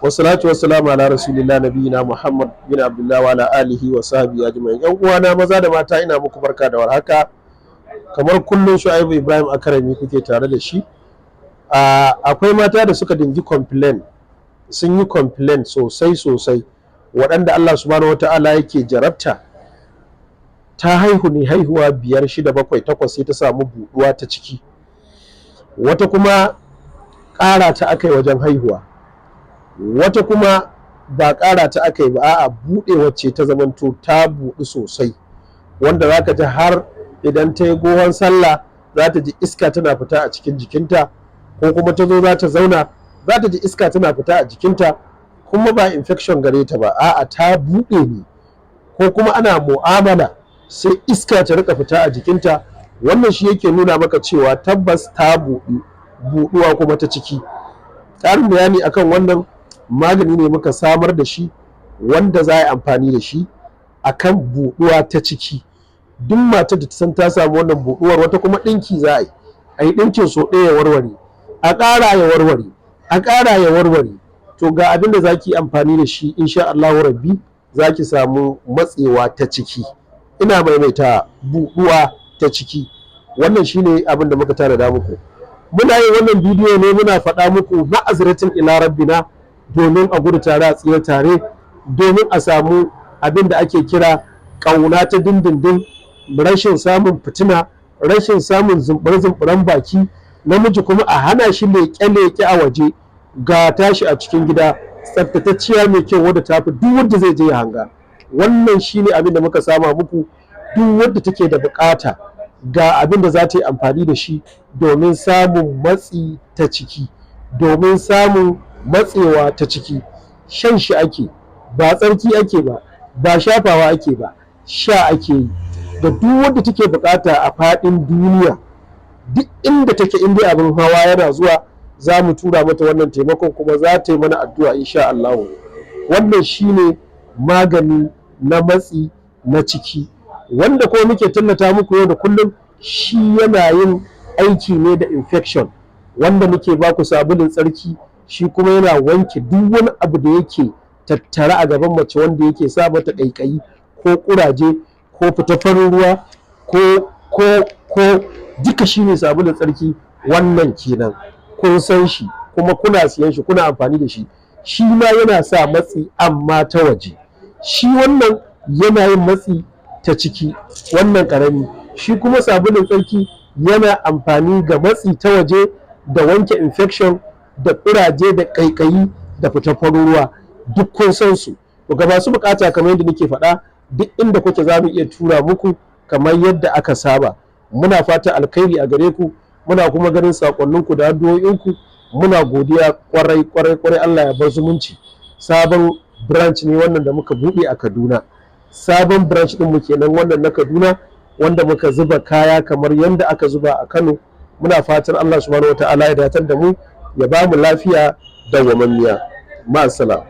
Wassalatu wassalamu ala rasulillah nabiyina Muhammad bin Abdullah wa ala alihi wa sahbihi ajma'in. Yan uwana maza da mata, ina muku barka da warhaka. Kamar kullum Shu'aibu Ibrahim Akarami kuke tare da shi. Akwai mata da suka dingi complain, sun yi complain sosai waɗanda Allah subhanahu wata'ala yake jarabta. Ta haihu ne haihuwa 5, 6, 7, 8 sai ta samu buɗuwa ta ciki. Wata kuma ƙara ta aka yi wajen haihuwa. Wata kuma ba ƙara ta aka yi ba, a'a buɗewar ce ta zamanto ta buɗu sosai, wanda za ka ji har idan ta yi gohon sallah za ta ji iska tana fita a cikin jikinta, ko kuma ta zo za ta zauna za ta ji iska tana fita a jikinta, kuma ba infection gare ta ba, a'a ta buɗe ne, ko kuma ana mu'amala sai iska ta rika fita a jikinta. Wannan shi yake nuna maka cewa tabbas ta buɗuwa kuma ta ciki. Ƙarin bayani akan wannan magani ne muka samar da shi, wanda za a yi amfani da shi akan buɗuwa ta ciki. Duk matar da ta san ta samu wannan buɗuwar, wata kuma ɗinki za a yi ɗinkin so ɗaya ya warware, a ƙara ya warware, a ƙara ya warware. To ga abin da za ki amfani da shi, insha Allahu rabbi za ki samu matsewa ta ciki. Ina maimaita, buɗuwa ta ciki. Wannan shine abin da muka tanada muku. Muna yin wannan bidiyo ne muna faɗa muku ma'azratin ila rabbina, domin a gudu tare a tsira tare, domin a samu abin da ake kira ƙauna ta dindindin, rashin samun fitina, rashin samun zumbure-zumburen baki, namiji kuma a hana shi leƙe-leƙe a waje, ga tashi a cikin gida tsaftatacciya mai kyau wadda ta fi duk wanda zai je ya hanga. Wannan shine abin da muka sama muku. Duk wadda take da buƙata ga abin da za ta yi amfani da shi domin samun matsi ta ciki, domin samun matsewa ta ciki. Shan shi ake, ba tsarki ake ba, ba shafawa ake ba, sha ake yi. Da duk wadda take buƙata a faɗin duniya, duk inda take, inda abin hawa yana zuwa, za mu tura mata wannan taimakon, kuma za ta yi mana addu'a insha Allah. Wannan shine magani na matsi na ciki, wanda kuma muke tallata muku yau da kullum. Shi yana yin aiki ne da infection, wanda muke ba ku sabulun tsarki, shi kuma yana wanke duk wani abu da yake tattare a gaban mace, wanda yake sa mata ƙaiƙayi ko ƙuraje ko fita farin ruwa ko duka. shi ne sabulun tsarki. wannan kenan kun san shi, kuma kuna siyan shi, kuna amfani da shi. Shi ma yana sa matsi amma ta waje. Shi wannan yana yin matsi ta ciki, wannan ƙarami. Shi kuma sabulun tsarki yana amfani ga matsi ta waje, da wanke infection, da ƙuraje, da ƙaiƙayi, da fitar farin ruwa. Duk kun san su. Ga masu buƙata, kamar yadda nake faɗa, duk inda kuke za mu iya tura muku kamar yadda aka saba. Muna fata alkhairi a gare ku, muna kuma ganin sakonninku da addu'o'inku. Muna godiya kwarai. Allah ya bar zumunci. Sabon branch ne wannan da muka buɗe a Kaduna. Sabon branch ɗin mu kenan wannan na Kaduna, wanda muka zuba kaya kamar yadda aka zuba a Kano. Muna fatan Allah subhanahu wataala ya datar da mu, ya ba mu lafiya da wamammiya. Ma'assalam.